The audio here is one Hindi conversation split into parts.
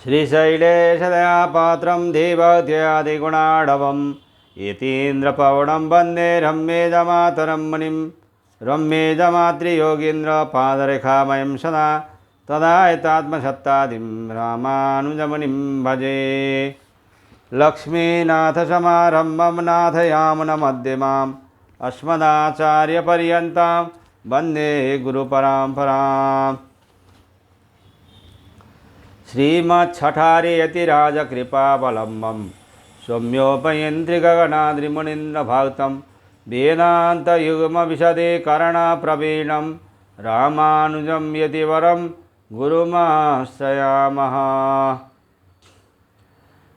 श्रीशैलेशदयापात्रं देवत्यादिगुणाढवं यतीन्द्रपवनं वन्दे रम्येजमातरं मुनिं रम्येजमातृयोगीन्द्रपादरेखामयं सदा तदायतात्मसत्तादिं रामानुजमुनिं भजे। लक्ष्मीनाथसमारम्भं नाथयामुनमध्यमाम् अस्मदाचार्यपर्यन्तां वन्दे गुरुपरम्पराम्। श्रीमच्छठारियतिराजकृपावलम्बं सौम्योपयन्त्रिगगनाद्रिमुनीन्द्रभक्तं वेदान्तयुग्मविशदीकरणप्रवीणं रामानुजं यतिवरं गुरुमाश्रयामः।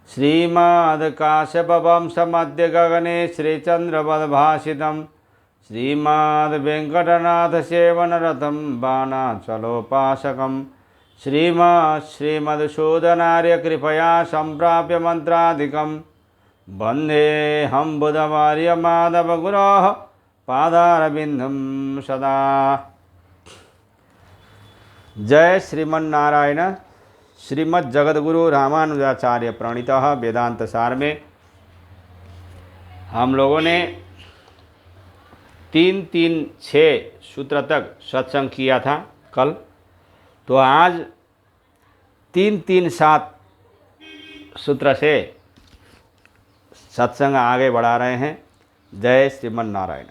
श्रीमद्काश्यपवंशमध्यगगने श्रीचन्द्रवद्भासितं श्रीमद्वेङ्कटनाथसेवनरतं बाणाचलोपासकं श्रीमदसूदनार्यकृपया सम्प्राप्य मन्त्रादिकं वन्देऽहं बुधवर्यमाधवगुरोः पादारविन्दं सदा। जय श्रीमन्नारायण। श्रीमद् जगद्गुरु रामानुजाचार्य प्रणीतः वेदांत सार में हम लोगों ने 3-3-6 सूत्र तक सत्संग किया था कल। तो आज 3-3-7 सूत्र से सत्संग आगे बढ़ा रहे हैं। जय श्रीमन्नारायण।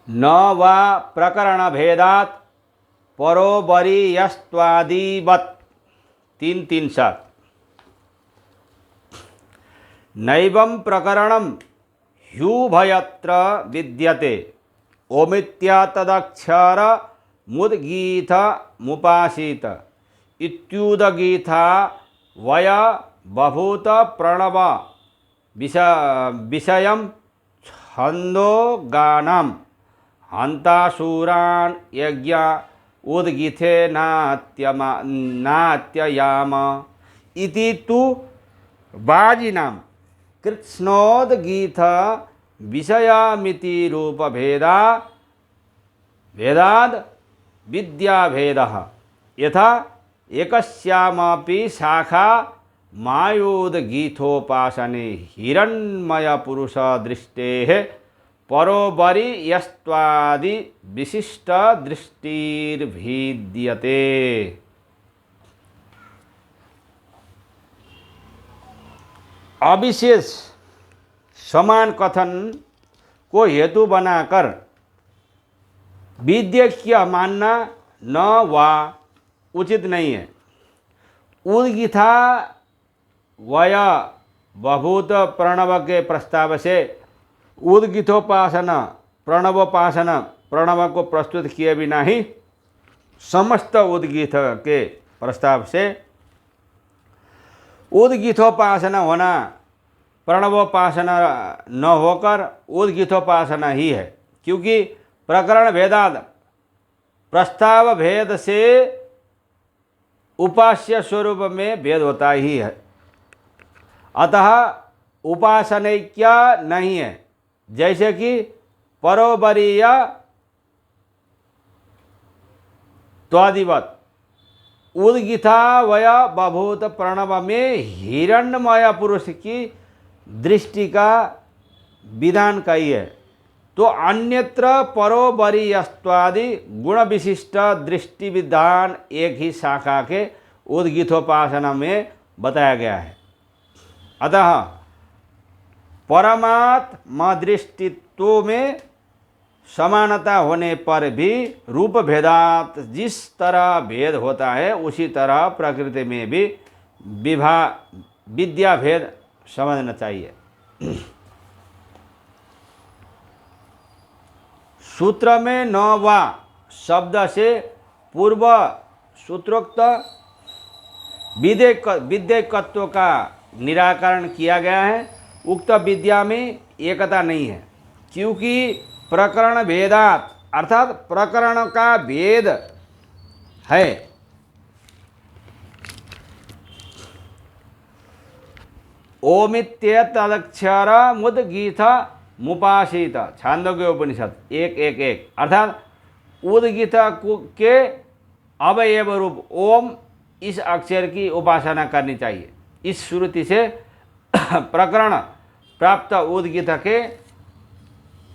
न वा प्रकरण भेदात परोबरीयस्त्वादिवत् 3-3-7। नैवं प्रकरणं ह्युभयत्र विद्यते ओमित्या तदक्षर मुद्गीत मुपासीत इत्युदगीथा वय बभूत प्रणव विषयं छंदो गानम हंतासुरान् यज्ञ उद्गीथे नात्ययाम इति तु बाजिनां कृत्स्नोद्गीत विषयामिति रूपभेदा भेदाद् विद्याभेदः यथा एकस्यामपि शाखा मायोद्गीथोपासने हिरण्मयपुरुष दृष्टेः परोबरीयस्त्वादि विशिष्ट दृष्टिर्भिद्यते। अविशेष समान कथन को हेतु बनाकर विद्यक्य मानना न वा उचित नहीं है। उद्गीथा वय बभूत प्रणव के प्रस्ताव से उद्गीथोपासना प्रणवोपासना प्रणव को प्रस्तुत किए बिना ही समस्त उद्गीत के प्रस्ताव से उद्गीथोपासना होना प्रणवोपासना न होकर उद्गीथोपासना ही है। क्योंकि प्रकरण भेदाद प्रस्ताव भेद से उपास्य स्वरूप में भेद होता ही है। अतः उपासनैक्य नहीं है। जैसे कि परोबरीय त्वादिवत उद्गीथा वय बभूत प्रणव में हिरण्मय पुरुष की दृष्टि का विधान कही है। तो अन्यत्र परोबरीयस्त्वादि गुण विशिष्ट दृष्टि विधान एक ही शाखा के उद्गीथोपासना में बताया गया है। अतः परमात्मा दृष्टित्व में समानता होने पर भी रूप भेदात जिस तरह भेद होता है उसी तरह प्रकृति में भी विद्या भेद समझना चाहिए। सूत्र में न वा शब्द से पूर्व सूत्रोक्त विधेयकत्व का निराकरण किया गया है। उक्त विद्या में एकता नहीं है। क्योंकि प्रकरण भेदात अर्थात प्रकरण का भेद है। ओमित्य तदक्षर मुद्गीथ मुपासीत छांदोग्य उपनिषद 1:1:1 अर्थात उद्गीत के अवयव रूप ओम इस अक्षर की उपासना करनी चाहिए। इस श्रुति से प्रकरण प्राप्त उद्गीत के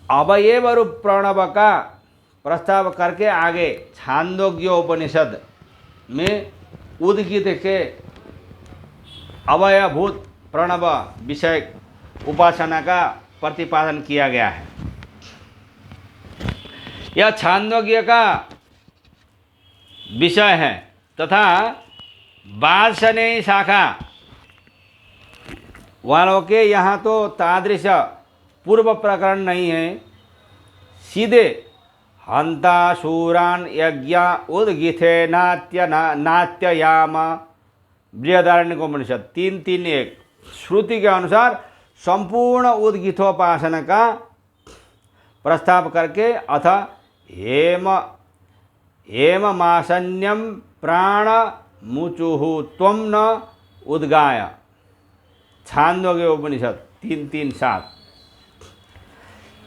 अवयव रूप प्रणव का प्रस्ताव करके आगे छांदोग्य उपनिषद में उद्गीत के अवयभूत प्रणव विषय उपासना का प्रतिपादन किया गया है। यह छांदोग्य का विषय है तथा वार्ष्णेय शाखा वालों के यहाँ तो तादृश पूर्व प्रकरण नहीं है। सीधे हंता शूरान यज्ञ उद्गीथे नाट्ययाम बृहदारण्यकोपनिषद 3:3:1 श्रुति के अनुसार संपूर्ण उद्गीथोपासना का प्रस्ताव करके अथ हेममासन्यम प्राण मुचुः त्वं न उद्गाय छांदोग्य उपनिषद 3:3:7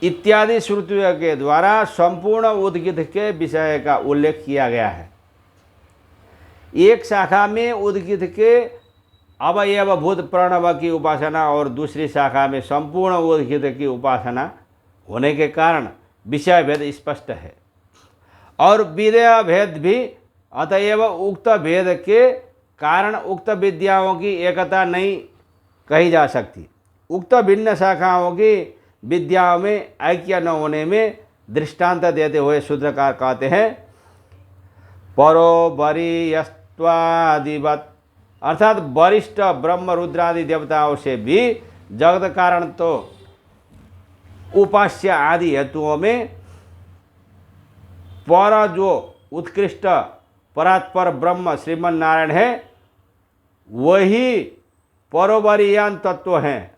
इत्यादि श्रुतियों के द्वारा संपूर्ण उद्गीत के विषय का उल्लेख किया गया है। एक शाखा में उद्गीत के अवयवभूत प्रणव की उपासना और दूसरी शाखा में संपूर्ण उद्गीत की उपासना होने के कारण विषय भेद स्पष्ट है और विधेय भेद भी। अतएव उक्त भेद के कारण उक्त विद्याओं की एकता नहीं कही जा सकती। उक्त भिन्न शाखाओं की विद्याओं में ऐक्य न होने में दृष्टांत देते हुए सूत्रकार कहते हैं परो वरीयस्त्वादिवत् अर्थात वरिष्ठ ब्रह्म रुद्रादि देवताओं से भी जगत कारण तो उपास्य आदि हेतुओं में पर जो उत्कृष्ट परात्पर ब्रह्म श्रीमन नारायण है वही परोवरीयान तत्व हैं।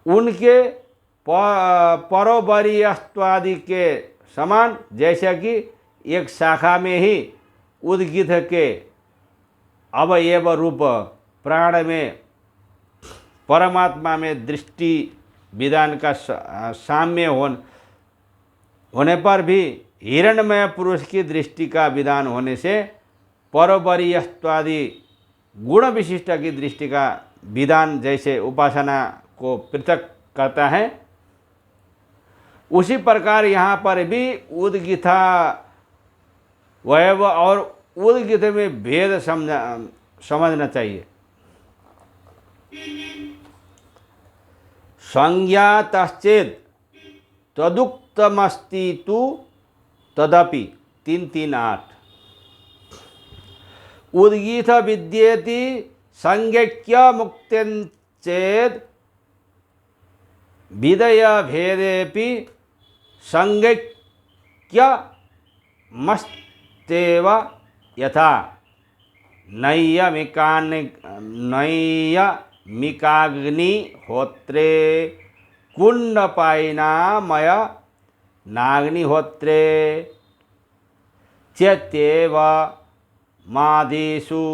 उनके परोवरीयत्वादि के समान जैसे कि एक शाखा में ही उद्गीत के अवयव रूप प्राण में परमात्मा में दृष्टि विधान का साम्य होने पर भी हिरण्मय पुरुष की दृष्टि का विधान होने से परोवरीयत्वादि गुण विशिष्ट की दृष्टि का विधान जैसे उपासना को पृथक करता है उसी प्रकार यहाँ पर भी उद्गीथा वैव और उद्गीत में भेद समझना चाहिए। संज्ञातश्चेत् तदुक्तमस्ति तु तदपि 3:3:8 उद्गीत विद्येति संज्ञक्य मुक्त्यञ्चेत् विदय भेदेपि संज्ञक्य मस्तेव यथा नैयमिकाग्निहोत्रे कुंडपायिनामय नाग्निहोत्रे चेत्येव मादिषु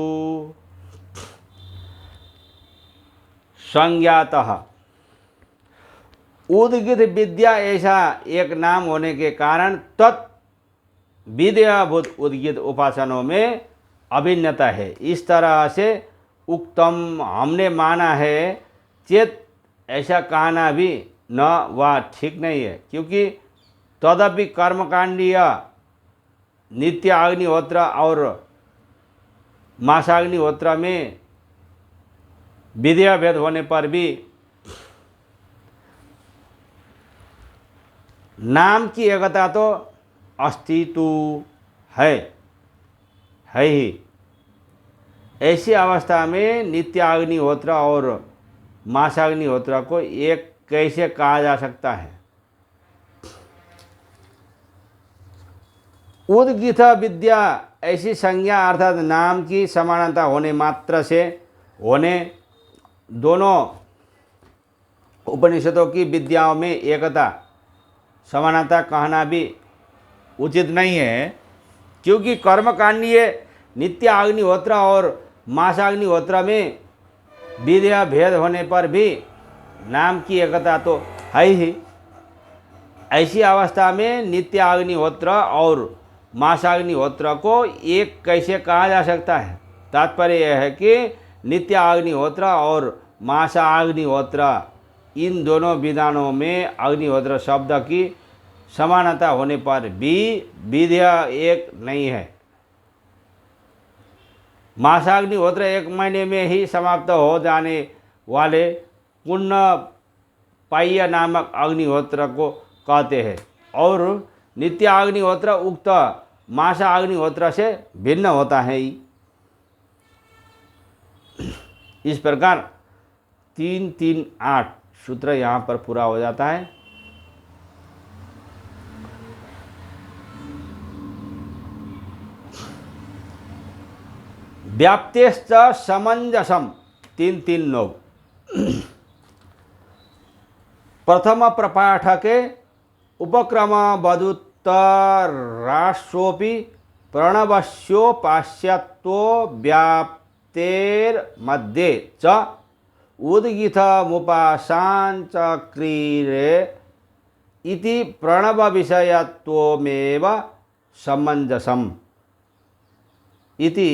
संज्ञातः उद्गीत विद्या ऐसा एक नाम होने के कारण तत् विद्याभूत उद्गीत उपासनाओं में अभिन्नता है। इस तरह से उक्तम हमने माना है चेत ऐसा कहना भी न वह ठीक नहीं है क्योंकि तदपि कर्मकांडीय नित्य अग्निहोत्र और मासाग्निहोत्र में विद्या भेद होने पर भी नाम की एकता तो अस्तित्व है ही। ऐसी अवस्था में नित्य अग्निहोत्र और मासाग्निहोत्र को एक कैसे कहा जा सकता है। उद्गीत विद्या ऐसी संज्ञा अर्थात नाम की समानता होने मात्र से होने दोनों उपनिषदों की विद्याओं में एकता समानता कहना भी उचित नहीं है क्योंकि कर्मकांडीय नित्य अग्निहोत्र और मासाग्निहोत्र में विद्या भेद होने पर भी नाम की एकता तो है ही। ऐसी अवस्था में नित्य अग्निहोत्र और मासाग्निहोत्र को एक कैसे कहा जा सकता है? तात्पर्य यह है कि नित्याग्निहोत्र और मासाग्निहोत्र इन दोनों विधानों में अग्निहोत्र शब्द की समानता होने पर भी विधेय एक नहीं है। मासाग्निहोत्र 1 महीने में ही समाप्त हो जाने वाले पुण्य पाह्य नामक अग्निहोत्र को कहते हैं और नित्याग्निहोत्र उक्त मासाग्निहोत्र से भिन्न होता है। इस प्रकार 3-3-8 सूत्र यहाँ पर पूरा हो जाता है। व्याप्तेश्च समंजसम 3-3-9 प्रथम प्रपाठके उपक्रम वदुत्तराशोपि प्रणवस्योपास्यत्वो व्याप्तेर्मध्ये च उद्गीतमुपासाञ्चक्रीरे इति प्रणव विषयत्वमेव समंजसम इति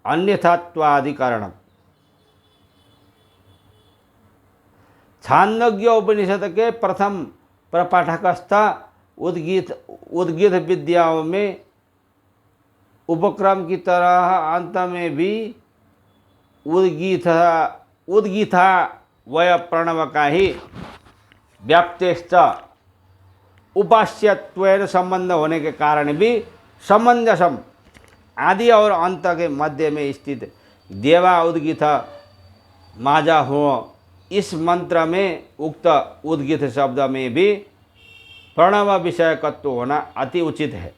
अन्यथात्वाधिकरणम्। छांदोग्य उपनिषद के प्रथम प्रपाठकस्थ उद्गीत विद्याओं में उपक्रम की तरह अंत में भी उद्गीता वय प्रणव का ही व्याप्तेश्च उपास्यत्वेन संबंध होने के कारण भी समंजसम आदि और अंत के मध्य में स्थित देवा उद्गीत माजा हो इस मंत्र में उक्त उद्गीत शब्द में भी प्रणव विषयकत्व होना अति उचित है।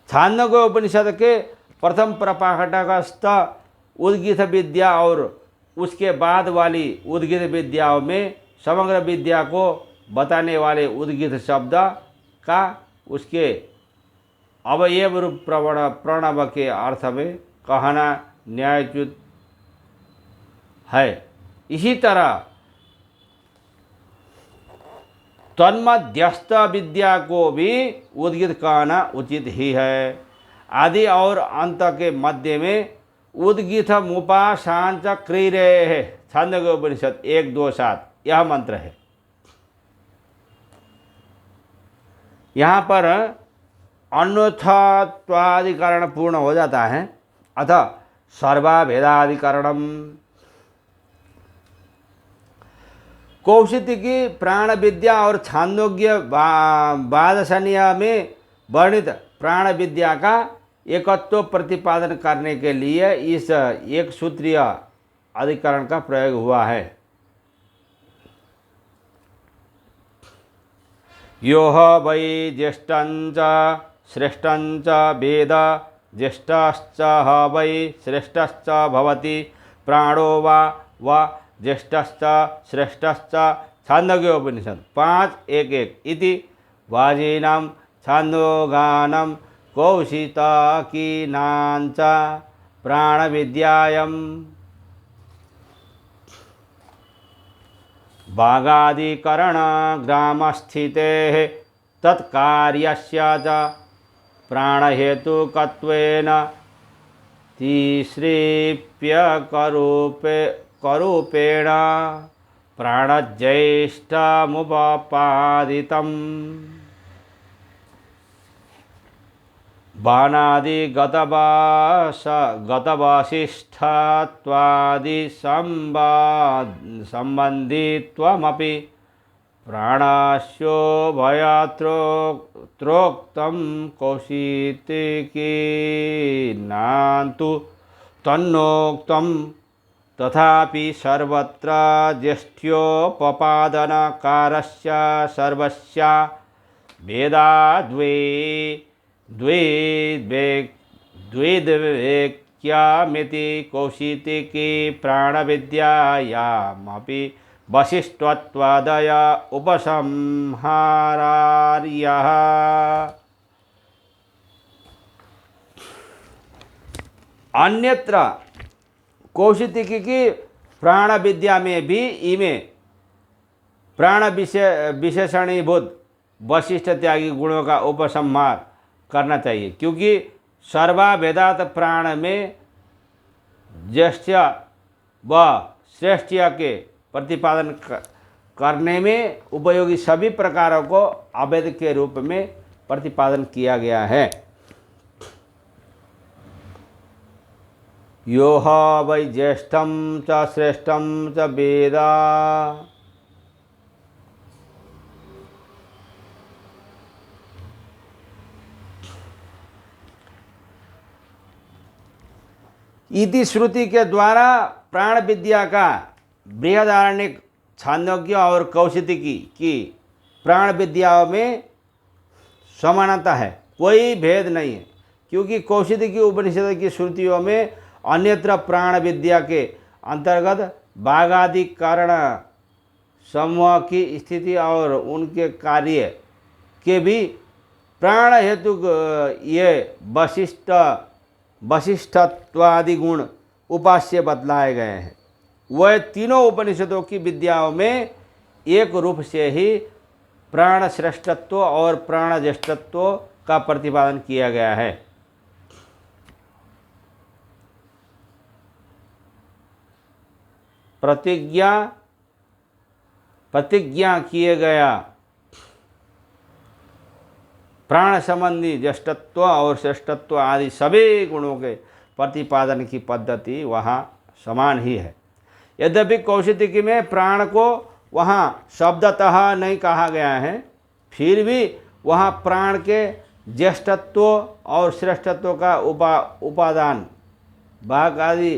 छांदोग्य उपनिषद के प्रथम प्रपाठकस्थ उद्गीत विद्या और उसके बाद वाली उद्गीत विद्याओं में समग्र विद्या को बताने वाले उद्गीत शब्द का उसके अवयव रूप प्रणव के अर्थ में कहना न्यायोचित है। इसी तरह तन्मध्यस्थ विद्या को भी उद्गीत कहना उचित ही है। आदि और अंत के मध्य में उद्गीत मुपासांच क्रीरे है। छांदोग्य उपनिषद 1-2-7 यह मंत्र है। यहाँ पर अन्यथात्वाधिकरण पूर्ण हो जाता है। अतः सर्वाभेदाधिकरणम कौशिकी प्राण विद्या और छांदोग्य बादशनीय में वर्णित प्राण विद्या का एकत्व प्रतिपादन करने के लिए इस एक सूत्रीय अधिकरण का प्रयोग हुआ है। यो वै ज्येष्ठं च श्रेष्ठं च वेद ज्येष्ठश्च वै श्रेष्ठश्च भवति प्राणो वा ज्येष्ठश्च श्रेष्ठश्च। छांदोग्य उपनिषद 5:1-1 इति वाजीनां छांदोगानं कौशिकीनां च प्राणविद्यायां भागादिकरणग्रामस्थितेः तत्कार्यस्य च प्राणहेतुकत्वेन तीसृप्यकरूपेण प्राणज्येष्ठमुपपादितम्। बाणादिगतवसिष्ठत्वादि संबंधित्वमपि प्राणस्योभयत्रोक्तं कौशिकीनान्तु तन्नोक्तं तथापि सर्वत्र ज्येष्ठ्योपपादनकारस्य सर्वस्य द्वेद्वेक्यामिति कौशिकी प्राणविद्यायामपि वसिष्ठत्वादय उपसंहारार्यः। अन्यत्र कौशिकी की प्राण विद्या में भी इमे प्राण विशेषणीभूत वशिष्ठ त्यागी गुणों का उपसंहार करना चाहिए, क्योंकि सर्वा वेदात प्राण में ज्येष्ठ व श्रेष्ठ के प्रतिपादन करने में उपयोगी सभी प्रकारों को अवैध के रूप में प्रतिपादन किया गया है। यो ह वै ज्येष्ठम च श्रेष्ठम च वेदा। इति श्रुति के द्वारा प्राण विद्या का बृहदारण्यक, छांदोग्य और कौशिकी की प्राण विद्याओं में समानता है, कोई भेद नहीं है, क्योंकि कौशिकी उपनिषद की श्रुतियों में अन्यत्र प्राण विद्या के अंतर्गत भागाधिकरण समूह की स्थिति और उनके कार्य के भी प्राण हेतु ये वशिष्ठत्वादि गुण उपास्य बतलाए गए हैं। वह तीनों उपनिषदों की विद्याओं में एक रूप से ही प्राण श्रेष्ठत्व और प्राण ज्येष्ठत्व का प्रतिपादन किया गया है। प्रतिज्ञा किए गया प्राण संबंधी ज्येष्ठत्व और श्रेष्ठत्व आदि सभी गुणों के प्रतिपादन की पद्धति वहाँ समान ही है। यद्यपि कौशिकी में प्राण को वहाँ शब्दतः नहीं कहा गया है, फिर भी वहाँ प्राण के ज्येष्ठत्व और श्रेष्ठत्व का उपादान भाग आदि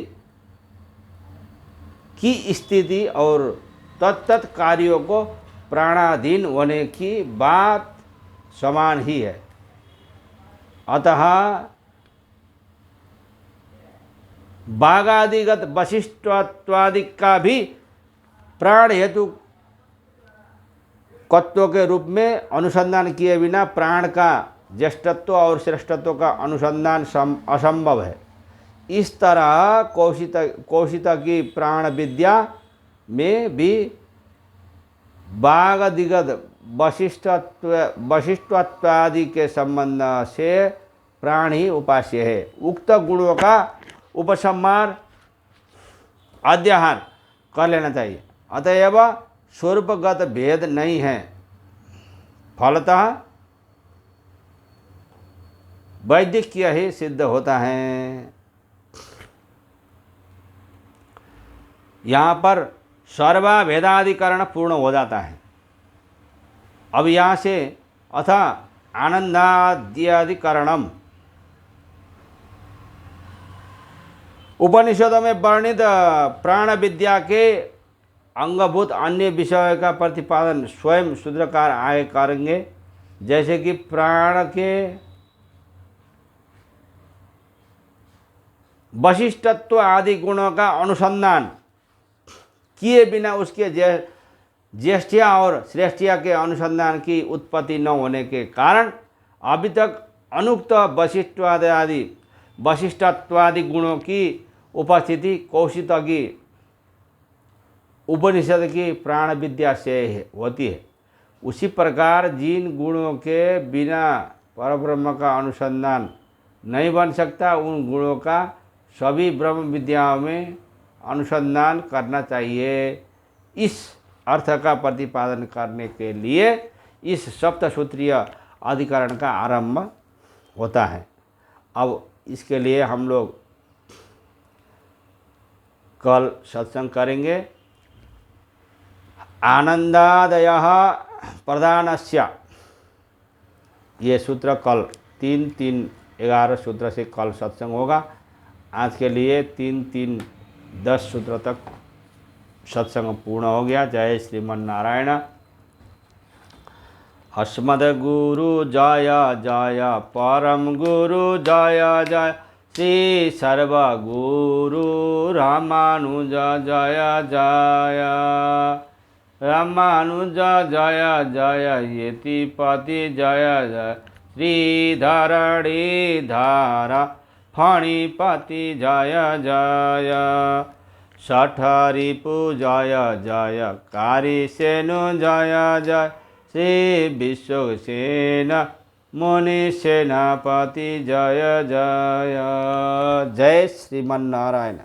की स्थिति और तत्त कार्यों को प्राणाधीन होने की बात समान ही है। अतः भागादिगत वशिष्ठत्वादि का भी प्राण हेतु तत्व के रूप में अनुसंधान किए बिना प्राण का ज्येष्ठत्व और श्रेष्ठत्व का अनुसंधान असंभव है। इस तरह कौशिकी प्राण विद्या में भी भागादिगत वशिष्ठत्वादि के संबंध से प्राण ही उपास्य है। उक्त गुणों का उपसंहार अध्याहार कर लेना चाहिए। अतएव स्वरूपगत भेद नहीं है, फलतः वैदिक्य ही सिद्ध होता है। यहाँ पर सर्वा भेदाधिकरण पूर्ण हो जाता है। अब यहाँ से अथ आनंदाद्याधिकरणम, उपनिषदों में वर्णित प्राण विद्या के अंगभूत अन्य विषयों का प्रतिपादन स्वयं सूत्रकार आगे करेंगे, जैसे कि प्राण के वशिष्ठत्व आदि गुणों का अनुसंधान किए बिना उसके ज्येष्ठ्या और श्रेष्ठ्या के अनुसंधान की उत्पत्ति न होने के कारण अभी तक अनुक्त वशिष्ठत्वादि गुणों की उपस्थिति कौशिकी उपनिषद की प्राण विद्या से होती है। उसी प्रकार जिन गुणों के बिना परब्रह्म का अनुसंधान नहीं बन सकता, उन गुणों का सभी ब्रह्म विद्याओं में अनुसंधान करना चाहिए। इस अर्थ का प्रतिपादन करने के लिए इस सप्तसूत्रीय अधिकरण का आरंभ होता है। अब इसके लिए हम लोग कल सत्संग करेंगे। आनंदादयः प्रधानस्य, ये सूत्र कल 3-3-11 सूत्र से कल सत्संग होगा। आज के लिए 3-3-10 सूत्र तक सत्संग पूर्ण हो गया। जय श्रीमन नारायण। अस्मद्गुरु जय जय, परम गुरु जय जय, श्री सर्वगुरु रामानुज जय जय, रामानुज जय जय, यतिपति जय जय, श्रीधरणीधर फणिपति जय जय, शठरिपु जय जय, कारिसेनु जय जय, श्री विश्वसेन मुनि सेनापति जय जय। जय श्रीमन्नारायण।